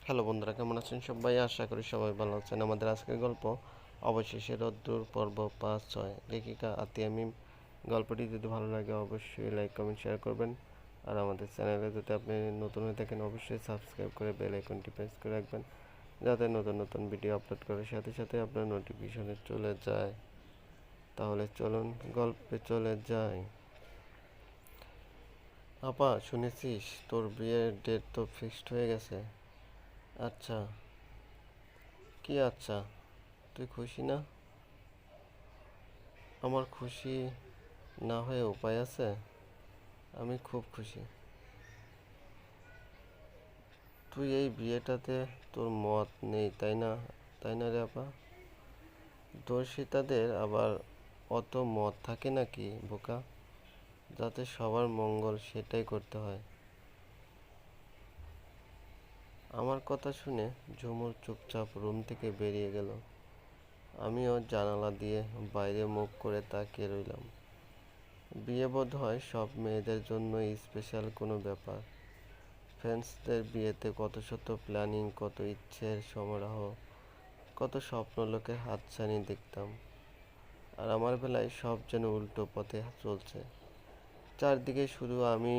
Hello বন্ধুরা, কেমন আছেন সবাই? আশা করি সবাই ভালো আছেন। আমাদের আজকের গল্প অবশেষে রোদ্দুর পর্ব 5-6, লেখিকা আতিয়া মিম। গল্পটি যদি ভালো লাগে অবশ্যই লাইক কমেন্ট শেয়ার করবেন। আর আমাদের চ্যানেলে যদি আপনি নতুন হয়ে থাকেন অবশ্যই সাবস্ক্রাইব করে বেল আইকনটি প্রেস করে রাখবেন, যাতে নতুন নতুন ভিডিও আপলোড করার সাথে সাথে আপনার নোটিফিকেশনে চলে যায়। তাহলে চলুন গল্পে চলে যাই। আপা, শুনেছিস তোর বিয়ের ডেট তো ফিক্সড হয়ে গেছে? আচ্ছা। কি আচ্ছা? তুই খুশি না? আমার খুশি না হয়ে উপায় আছে? আমি খুব খুশি। তুই এই বিয়েটাতে তোর মত নেই, তাই না? তাই না রে আপা? দর্শিতাদের আবার অত মত থাকে নাকি বোকা? যাতে সবার মঙ্গল সেটাই করতে হয়। আমার কথা শুনে ঝুমুর চুপচাপ রুম থেকে বেরিয়ে গেল। আমিও জানালা দিয়ে বাইরে মুখ করে তাকিয়ে রইলাম। বিয়ে বোধ হয় সব মেয়েদের জন্যই স্পেশাল কোনো ব্যাপার। ফ্রেন্ডসদের বিয়েতে কত শত প্ল্যানিং, কত ইচ্ছের সমারোহ, কত স্বপ্ন লোকের হাতছানি দেখতাম। আর আমার বেলায় সব যেন উল্টো পথে চলছে। চারদিকে শুধু আমি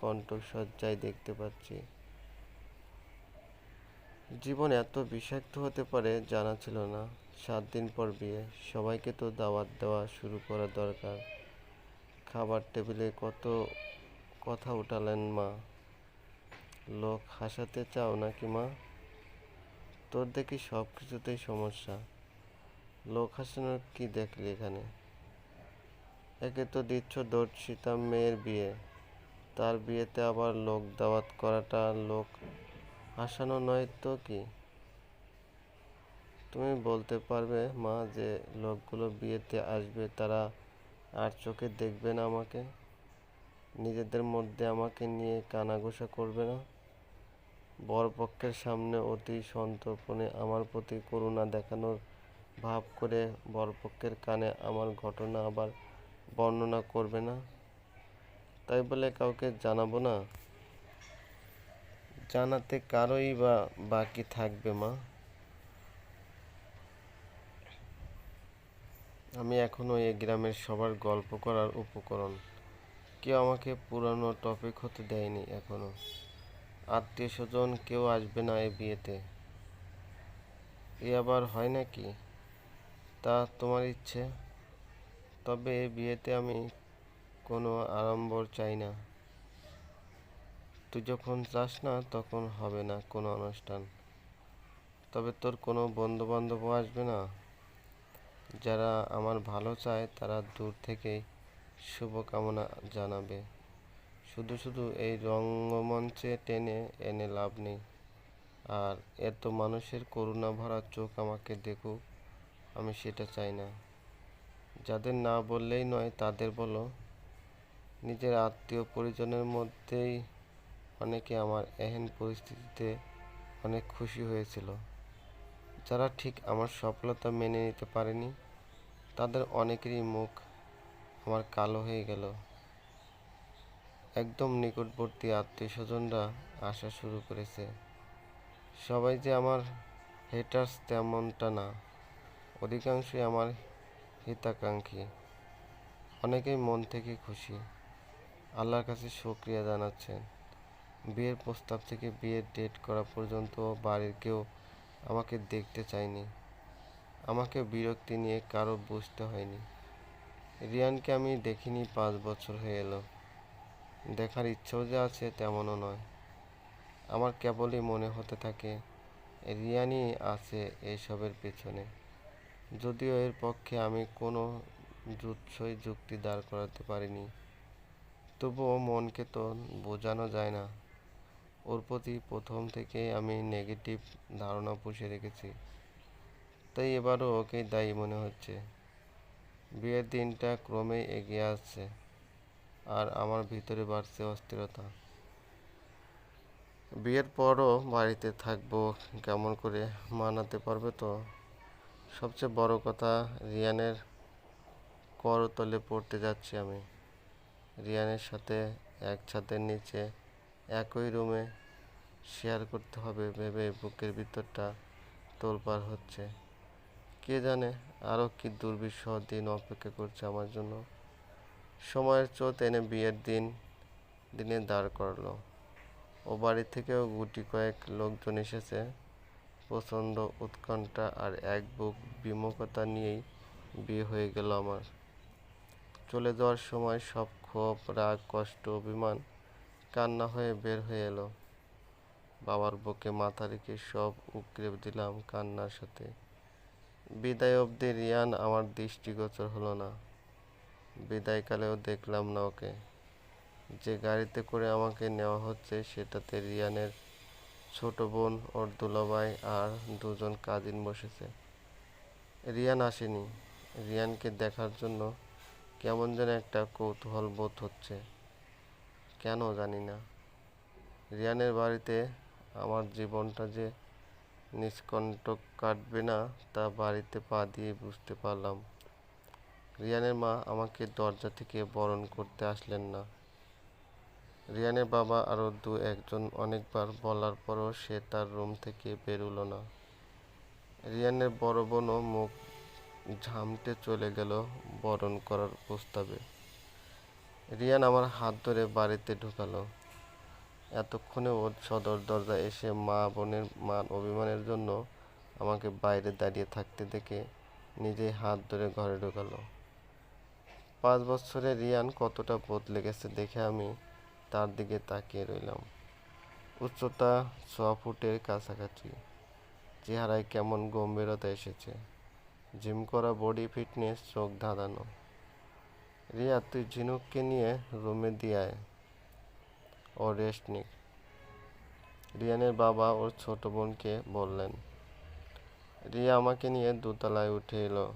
কণ্ঠসজ্জায় দেখতে পাচ্ছি। জীবন এত বিষাক্ত হতে পারে জানা ছিল না। 7 দিন পর বিয়ে, সবাইকে তো দাওয়াত দেওয়া শুরু করা দরকার। খাবার টেবিলে কত কথা উঠালেন মা। লোক হাসাতে চাও নাকি মা? তোর দেখি সব কিছুতেই সমস্যা। লোক হাসানোর কি দেখলি এখানে? একে তো দিচ্ছ দর্শিতা মেয়ের বিয়ে, তার বিয়েতে আবার লোক দাওয়াত করাটা লোক হাসানো নয় তো কি? তুমি বলতে পারবে মা যে লোকগুলো বিয়েতে আসবে তারা আর চোখে দেখবে না আমাকে? নিজেদের মধ্যে আমাকে নিয়ে কানাঘুষা করবে না? বরপক্ষের সামনে অতি সন্তর্পণে আমার প্রতি করুণা দেখানোর ভাব করে বরপক্ষের কানে আমার ঘটনা আবার বর্ণনা করবে না? তাই বলে কাউকে জানাবো না? জানাতে কারোই বা বাকি থাকবে মা? আমি এখনো এই গ্রামের সবার গল্প করার উপকরণ। কেউ আমাকে পুরানো টপিক হতে দেয়নি এখনো। আত্মীয় স্বজন কেউ আসবে না এই বিয়েতে। এ আবার হয় নাকি? তা তোমার ইচ্ছে। তবে এই বিয়েতে আমি কোনো আড়ম্বর চাই না। তুই যখন চাস না তখন হবে না কোনো অনুষ্ঠান। তবে তোর কোনো বন্ধু বান্ধবও আসবে না? যারা আমার ভালো চায় তারা দূর থেকেই শুভকামনা জানাবে। শুধু শুধু এই রঙ্গমঞ্চে টেনে এনে লাভ নেই। আর এত মানুষের করুণা ভরা চোখ আমাকে দেখুক, আমি সেটা চাই না। যাদের না বললেই নয় তাদের বলো। নিজের আত্মীয় পরিজনের মধ্যেই অনেকে আমার এহেন পরিস্থিতিতে অনেক খুশি হয়েছিল। যারা ঠিক আমার সফলতা মেনে নিতে পারেনি তাদের অনেকেরই মুখ আমার কালো হয়ে গেল। একদম নিকটবর্তী আত্মীয় স্বজনরা আসা শুরু করেছে। সবাই যে আমার হেটার্স তেমনটা না, অধিকাংশই আমার হিতাকাঙ্ক্ষী। অনেকেই মন থেকে খুশি, আল্লাহর কাছে শুকরিয়া জানাচ্ছেন। বিয়ের প্রস্তাব থেকে বিয়ের ডেট করা পর্যন্ত বাড়ির কেউ আমাকে দেখতে চায়নি। আমাকে বিরক্তি নিয়ে কারো বুঝতে হয়নি। রিয়ানকে আমি দেখিনি 5 বছর হয়ে এলো। দেখার ইচ্ছেও যে আছে তেমনও নয়। আমার কেবলই মনে হতে থাকে রিয়ানই আছে এসবের পেছনে। যদিও এর পক্ষে আমি কোনো জুৎসই যুক্তি দাঁড় করাতে পারিনি, তবুও মনকে তো বোঝানো যায় না। ওর প্রতি প্রথম থেকেই আমি নেগেটিভ ধারণা পুষে রেখেছি, তাই এবারও ওকেই দায়ী মনে হচ্ছে। বিয়ের দিনটা ক্রমেই এগিয়ে আসছে, আর আমার ভিতরে বাড়ছে অস্থিরতা। বিয়ের পরও বাড়িতে থাকবো কেমন করে, মানাতে পারবে তো? সবচেয়ে বড় কথা, রিয়ানের করতলে পড়তে যাচ্ছি আমি। রিয়ানের সাথে এক ছাদের নিচে, একই রুমে, শেয়ার করতে হবে ভেবে বুকের ভিতরটা তোলপাড় হচ্ছে। কে জানে আরও কি দুর্বিষহ দিন অপেক্ষা করছে আমার জন্য। সময়ের চোট এনে বিয়ের দিনে দাঁড় করালো। ও বাড়ি থেকেও গুটি কয়েক লোকজন এসেছে। প্রচণ্ড উৎকণ্ঠা আর এক বুক বিমুখতা নিয়েই বিয়ে হয়ে গেল আমার। চলে যাওয়ার সময় সব ক্ষোভ, রাগ, কষ্ট, অভিমান কান্না হয়ে বের হয়ে এলো। বাবার বুকে মাথা রেখে সব উগরে দিলাম কান্নার সাথে। বিদায় অবধি রিয়ান আমার দৃষ্টিগোচর হলো না। বিদায়কালেও দেখলাম না ওকে। যে গাড়িতে করে আমাকে নেওয়া হচ্ছে সেটাতে রিয়ানের ছোট বোন, ওর দুলাভাই আর দুজন কাজিন বসেছে। রিয়ান আসেনি। রিয়ানকে দেখার জন্য কেমন যেন একটা কৌতূহল বোধ হচ্ছে, কেন জানি না। রিয়ানের বাড়িতে আমার জীবনটা যে নিষ্কণ্টক কাটবে না তা বাড়িতে পা দিয়ে বুঝতে পারলাম। রিয়ানের মা আমাকে দরজা থেকে বরণ করতে আসলেন না। রিয়ানের বাবা আরও দু একজন অনেকবার বলার পরও সে তার রুম থেকে বেরোলো না। রিয়ানের বড় বোনও মুখ ঝামটে চলে গেল বরণ করার প্রস্তাবে। রিয়ান আমার হাত ধরে বাড়িতে ঢুকালো। এতক্ষণে ওর সদর দরজায় এসে মা বোনের মান অভিমানের জন্য আমাকে বাইরে দাঁড়িয়ে থাকতে দেখে নিজেই হাত ধরে ঘরে ঢুকালো। 5 বছরে রিয়ান কতটা বদলে গেছে দেখে আমি তার দিকে তাকিয়ে রইলাম। উচ্চতা 6 ফুটের কাছাকাছি, চেহারায় কেমন গম্ভীরতা এসেছে, জিম করা বডি ফিটনেস চোখ ধাঁধানো। রিয়া, তুই ঝিনুককে নিয়ে রুমে দিয়ে আয়, ও রেস্ট নিক। রিয়ানের বাবা ওর ছোট বোনকে বললেন। রিয়া আমাকে নিয়ে দোতলায় উঠে এলো।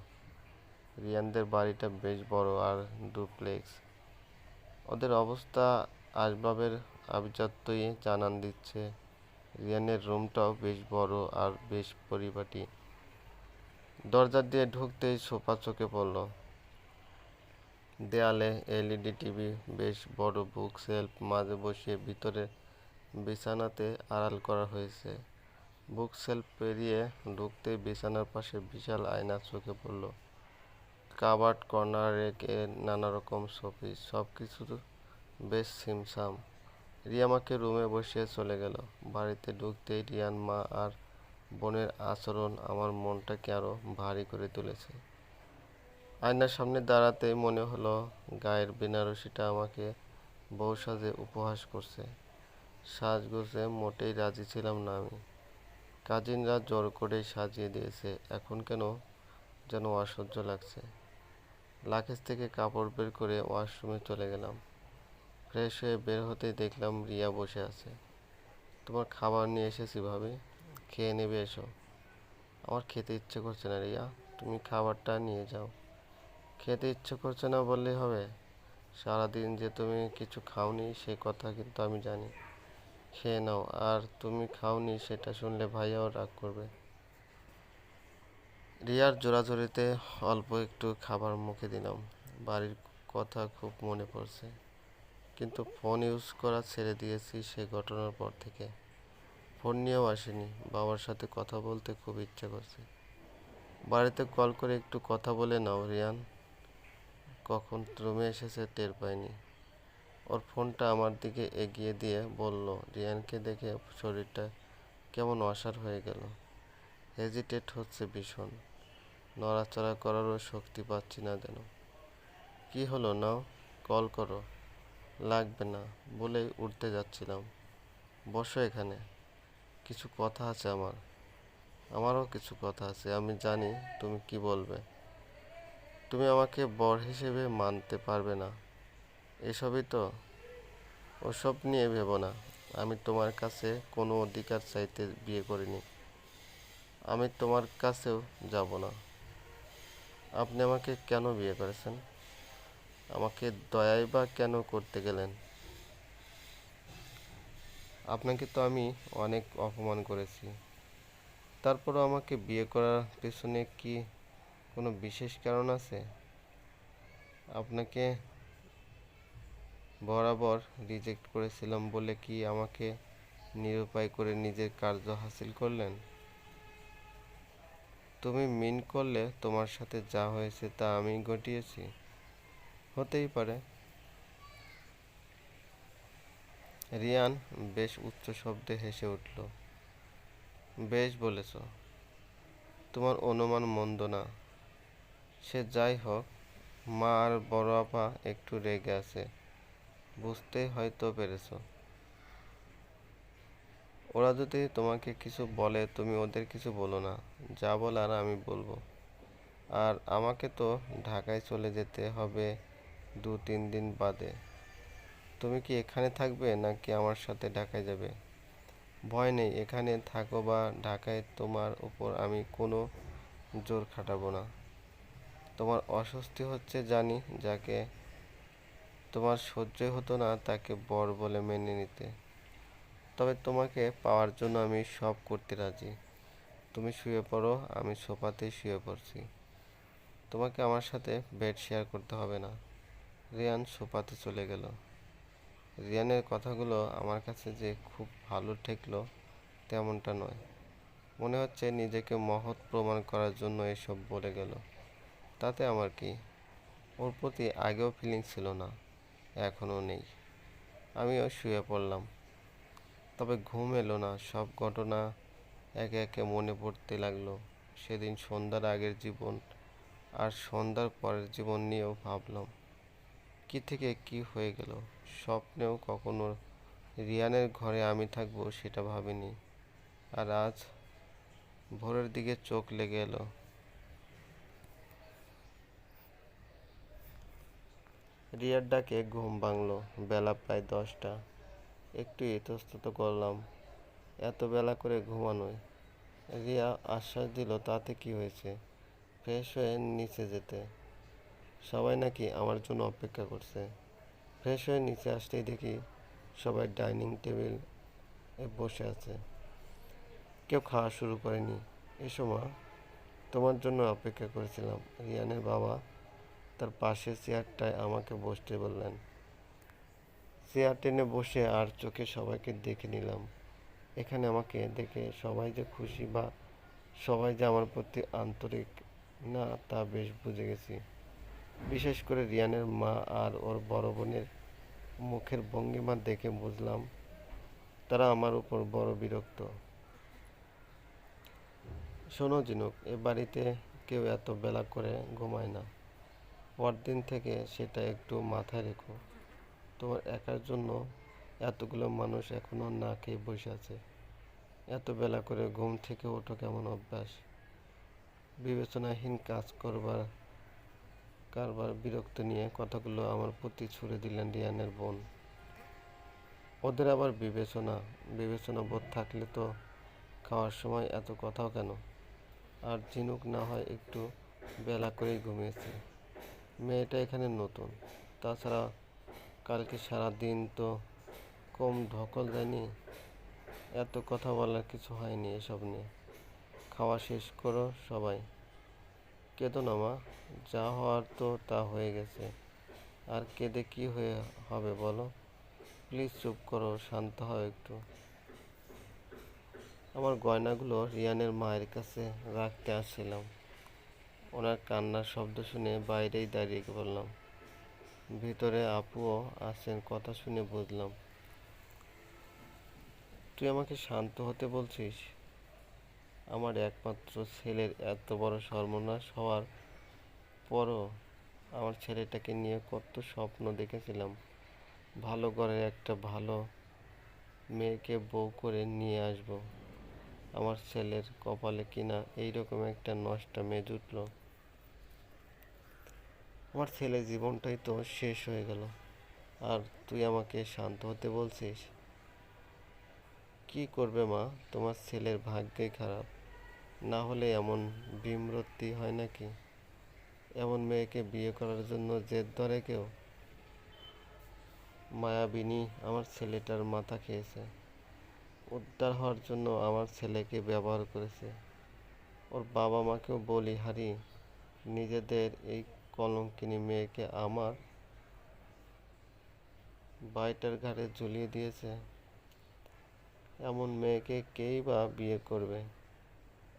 রিয়ানদের বাড়িটা বেশ বড় আর ডুপ্লেক্স। ওদের অবস্থা আসবাবের আভিজাত্যই জানান দিচ্ছে। রিয়ানের রুমটাও বেশ বড় আর বেশ পরিপাটি। দরজা দিয়ে ঢুকতেই সোফা চোখে পড়ল। দেয়ালে এলইডি টিভি, বেশ বড় বুক সেলফ মাঝে বসিয়ে ভিতরে বিছানাতে আড়াল করা হয়েছে। বুক সেলফ পেরিয়ে ঢুকতেই বিছানার পাশে বিশাল আয়না চোখে পড়ল। কাবার্ড, কর্নার, রেকে নানা রকম শোপিস, সব কিছু বেশ ছিমছাম। রিয়া আমাকে রুমে বসিয়ে চলে গেল। বাড়িতে ঢুকতেই রিয়ান মা আর বোনের আচরণ আমার মনটাকে আরো ভারী করে তুলেছে। আয়নার সামনে দাঁড়াতেই মনে হলো গায়ের বেনারসিটা আমাকে বউ সাজে উপহাস করছে। সাজগোজে মোটেই রাজি ছিলাম না আমি। কাজিনরা জোর করেই সাজিয়ে দিয়েছে, এখন কেন যেন অসহ্য লাগছে। লাগেজ থেকে কাপড় বের করে ওয়াশরুমে চলে গেলাম। ফ্রেশ হয়ে বের হতেই দেখলাম রিয়া বসে আছে। তোমার খাবার নিয়ে এসেছি ভাবি, খেয়ে নেবে এসো। আমার খেতে ইচ্ছে করছে না রিয়া, তুমি খাবারটা নিয়ে যাও। খেতে ইচ্ছে করছে না বললেই হবে? সারাদিন যে তুমি কিছু খাওনি সে কথা কিন্তু আমি জানি। খেয়ে নাও, আর তুমি খাওনি সেটা শুনলে ভাইয়াও রাগ করবে। রিয়ার জোরাজুরিতে অল্প একটু খাবার মুখে দিলাম। বাড়ির কথা খুব মনে পড়ছে, কিন্তু ফোন ইউজ করা ছেড়ে দিয়েছি সে ঘটনার পর থেকে। ফোন নিয়েও আসেনি। বাবার সাথে কথা বলতে খুব ইচ্ছা করছে। বাড়িতে কল করে একটু কথা বলে নাও রিয়ান। কখন রুমে এসেছে টের পাইনি। ওর ফোনটা আমার দিকে এগিয়ে দিয়ে বলল। রিয়ানকে দেখে শরীরটা কেমন অসাড় হয়ে গেল। হেজিটেট হচ্ছে ভীষণ। নড়াচড়া করারও শক্তি পাচ্ছি না যেন। কি হলো, নাও, কল করো। লাগবে না বলেই উঠতে যাচ্ছিলাম। বসো এখানে, কিছু কথা আছে আমারও কিছু কথা আছে। আমি জানি তুমি কি বলবে। তুমি আমাকে বর হিসেবে মানতে পারবে না, এসবই তো। ওসব নিয়ে ভেবো না। আমি তোমার কাছে কোনো অধিকার চাইতে বিয়ে করিনি। আমি তোমার কাছেও যাব না। আপনি আমাকে কেন বিয়ে করেছেন? আমাকে দয়াই বা কেন করতে গেলেন? আপনাকে তো আমি অনেক অপমান করেছি, তারপরও আমাকে বিয়ে করার পেছনে কি কোনো বিশেষ কারণ আছে? আপনাকে বরাবর রিজেক্ট করেছিলাম বলে কি আমাকে নিরুপায় করে নিজের কার্য হাসিল করলেন? তুমি মিন করলে তোমার সাথে যা হয়েছে তা আমি ঘটিয়েছি? হতেই পারে। রিয়ান বেশ উচ্চ শব্দে হেসে উঠল। বেশ বলেছ, তোমার অনুমান মন্দ না। সে যাই হোক, মা আর বড় আপা একটু রেগে আছে, বুঝতেই হয়তো পেরেছ। ওরা যদি তোমাকে কিছু বলে তুমি ওদের কিছু বলো না, যা বলার আমি বলবো। আর আমাকে তো ঢাকায় চলে যেতে হবে 2-3 দিন বাদে। তুমি কি এখানে থাকবে নাকি আমার সাথে ঢাকায় যাবে? ভয় নেই, এখানে থাকো বা ঢাকায়, তোমার উপর আমি কোনো জোর খাটাবো না। তোমার অস্বস্তি হচ্ছে জানি, যাকে তোমার সহ্যই হতো না তাকে বর বলে মেনে নিতে। তবে তোমাকে পাওয়ার জন্য আমি সব করতে রাজি। তুমি শুয়ে পড়ো, আমি সোফাতেই শুয়ে পড়ছি। তোমাকে আমার সাথে বেড শেয়ার করতে হবে না। রিয়ান সোফাতে চলে গেল। রিয়ানের কথাগুলো আমার কাছে যে খুব ভালো ঠেকলো তেমনটা নয়। মনে হচ্ছে নিজেকে মহৎ প্রমাণ করার জন্য এসব বলে গেল। তাতে আমার কি? ওর প্রতি আগেও ফিলিং ছিল না, এখনও নেই। আমিও শুয়ে পড়লাম। তবে ঘুম এলো না। সব ঘটনা একে একে মনে পড়তে লাগলো। সেদিন সন্ধ্যার আগের জীবন আর সন্ধ্যার পরের জীবন নিয়েও ভাবলাম, কি থেকে কি হয়ে গেল। স্বপ্নেও কখনো রিয়ানের ঘরে আমি থাকবো সেটা ভাবিনি। আর আজ ভোরের দিকে চোখ লেগে এলো। রিয়ার ডাকে ঘুম ভাঙলো। বেলা প্রায় 10টা। একটু ইতস্তত করলাম, এত বেলা করে ঘুমানোয়। রিয়া আশ্বাস দিল, তাতে কি হয়েছে, ফ্রেশ হয়ে নিচে যেতে। সবাই নাকি আমার জন্য অপেক্ষা করছে। ফ্রেশ হয়ে নিচে আসতেই দেখি সবাই ডাইনিং টেবিল বসে আছে। কেউ খাওয়া শুরু করেনি। এসো মা, তোমার জন্য অপেক্ষা করেছিলাম। রিয়ানের বাবা তার পাশের চেয়ারটায় আমাকে বসতে বললেন। চেয়ার টেনে বসে আর চোখে সবাইকে দেখে নিলাম। এখানে আমাকে দেখে সবাই যে খুশি বা সবাই যে আমার প্রতি আন্তরিক না তা বেশ বুঝে গেছি। বিশেষ করে রিয়ানের মা আর ওর বড় বোনের মুখের ভঙ্গিমা দেখে বুঝলাম তারা আমার উপর বড় বিরক্ত। শোনো ঝিনুক, এ বাড়িতে কেউ এত বেলা করে ঘুমায় না। পরদিন থেকে সেটা একটু মাথায় রেখো। তোমার একার জন্য এতগুলো মানুষ এখনো না খেয়ে বসে আছে। এত বেলা করে ঘুম থেকে ওঠো কেমন অভ্যাস? বিবেচনাহীন কাজ করবার কারবার। বিরক্ত নিয়ে কথাগুলো আমার প্রতি ছুড়ে দিলেন রিয়ানের বোন। ওদের আবার বিবেচনা বোধ থাকলে তো খাওয়ার সময় এত কথাও কেন? আর ঝিনুক না হয় একটু বেলা করেই ঘুমিয়েছে। মেয়েটা এখানে নতুন। তাছাড়া কালকে সারা দিন তো কম ধকল দেয়নি। এত কথা বলার কিছু হয়নি এসব নিয়ে। খাওয়া শেষ করো সবাই। কেঁদো না মা, যা হওয়ার তো তা হয়ে গেছে। আর কেঁদে কি হবে বলো? প্লিজ চুপ করো, শান্ত হও একটু। আমার গয়নাগুলো রিয়ানের মায়ের কাছে রাখতে আসছিলাম। ওনার কান্নার শব্দ শুনে বাইরেই দাঁড়িয়ে পড়লাম। ভিতরে আপুও আছেন, কথা শুনে বুঝলাম। তুই আমাকে শান্ত হতে বলছিস? আমার একমাত্র ছেলের এত বড় সর্বনাশ হওয়ার পরও আমার ছেলেটাকে নিয়ে কত স্বপ্ন দেখেছিলাম। ভালো ঘরের একটা ভালো মেয়েকে বউ করে নিয়ে আসব। আমার ছেলের কপালে কিনা এইরকম একটা নষ্টা মেয়ে জুটলো। আমার ছেলের জীবনটাই তো শেষ হয়ে গেল, আর তুই আমাকে শান্ত হতে বলছিস? কি করবে মা, তোমার ছেলের ভাগ্যই খারাপ। না হলে এমন বিমূর্তি হয় নাকি? এমন মেয়েকে বিয়ে করার জন্য জেদ ধরে কেউ? মায়াবিনী আমার ছেলেটার মাথা খেয়েছে। উদ্ধার হওয়ার জন্য আমার ছেলেকে ব্যবহার করেছে। ওর বাবা মাকেও বলি হারি, নিজেদের এই কলঙ্কিনী মেয়েকে আমার ভাইটার ঘাড়ে ঝুলিয়ে দিয়েছে। এমন মেয়েকে কেই বা বিয়ে করবে?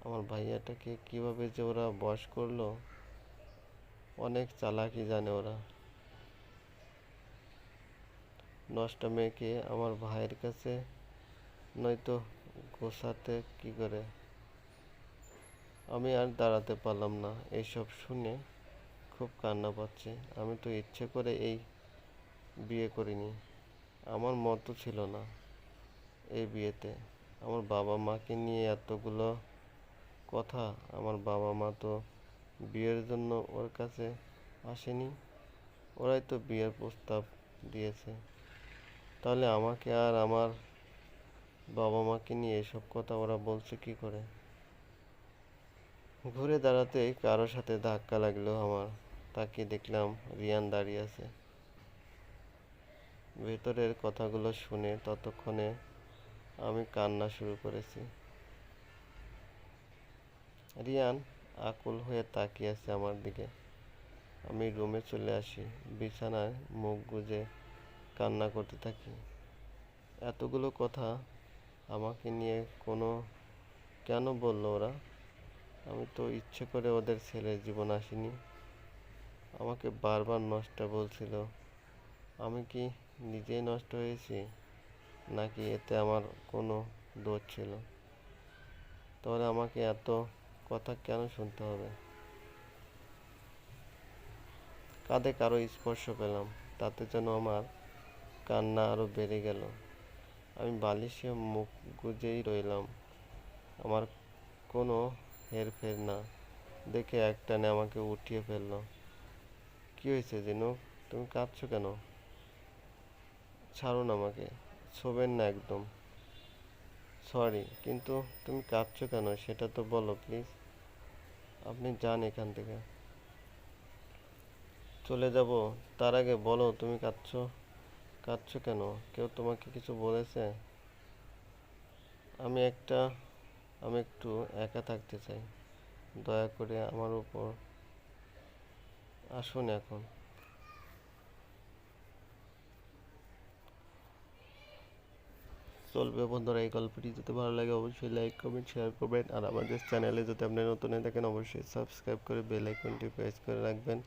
আমার ভাইয়াটাকে কিভাবে যে ওরা বশ করলো! অনেক চালাকি জানে ওরা। নষ্টা মেয়েকে আমার ভাইয়ের কাছে নয়তো গোছাতে কি করে? আমি আর দাঁড়াতে পারলাম না। এইসব শুনে খুব কান্না পাচ্ছে। আমি তো ইচ্ছে করে এই বিয়ে করিনি। আমার মতো ছিল না এই বিয়েতে। আমার বাবা মাকে নিয়ে এতগুলো কথা। আমার বাবা মা তো বিয়ের জন্য ওর কাছে আসেনি, ওরাই তো বিয়ের প্রস্তাব দিয়েছে। তাহলে আমাকে আর আমার বাবা মাকে নিয়ে এসব কথা ওরা বলছে কি করে? ঘুরে দাঁড়াতেই কারোর সাথে ধাক্কা লাগলো আমার। তাকিয়ে দেখলাম রিয়ান দাঁড়িয়ে আছে। ভেতরের কথাগুলো শুনে ততক্ষণে আমি কান্না শুরু করেছি। রিয়ান আকুল হয়ে তাকিয়ে আছে আমার দিকে। আমি রুমে চলে আসি, বিছানায় মুখ গুজে কান্না করতে থাকি। এতগুলো কথা আমাকে নিয়ে কেন বললো ওরা? আমি তো ইচ্ছে করে ওদের ছেলের জীবন আসিনি। আমাকে বারবার নষ্ট বলছিল। আমি কি নিজেই নষ্ট হয়েছি, নাকি এতে আমার কোনো দোষ ছিল? তাহলে আমাকে এত কথা কেন শুনতে হবে? কাঁধে কারো স্পর্শ পেলাম, তাতে যেন আমার কান্না আরো বেড়ে গেল। আমি বালিশে মুখ গুজেই রইলাম। আমার কোনো হেরফের না দেখে একটানে আমাকে উঠিয়ে ফেললো। কি হয়েছে জিনুক, তুমি কাঁদছো কেন? ছাড়ুন আমাকে, ছোবেন না একদম। সরি, কিন্তু তুমি কাঁদছো কেন সেটা তো বলো প্লিজ। আপনি যান এখান থেকে। চলে যাব? তার আগে বলো তুমি কাঁদছো কাঁদছো কেন? কেউ তোমাকে কিছু বলেছে? আমি একটা আমি একটু একা থাকতে চাই। দয়া করে আমার উপর আসুন এখন। চলবে বন্ধুরা, এই গল্পটি যদি ভালো লাগে অবশ্যই লাইক কমেন্ট শেয়ার করবেন। আর আমাদের চ্যানেলে যদি আপনি নতুন হয়ে থাকেন অবশ্যই সাবস্ক্রাইব করে বেল আইকনটি প্রেস করে রাখবেন,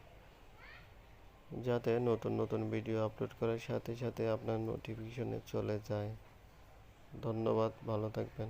যাতে নতুন নতুন ভিডিও আপলোড করার সাথে সাথে আপনার নোটিফিকেশনে চলে যায়। ধন্যবাদ, ভালো থাকবেন।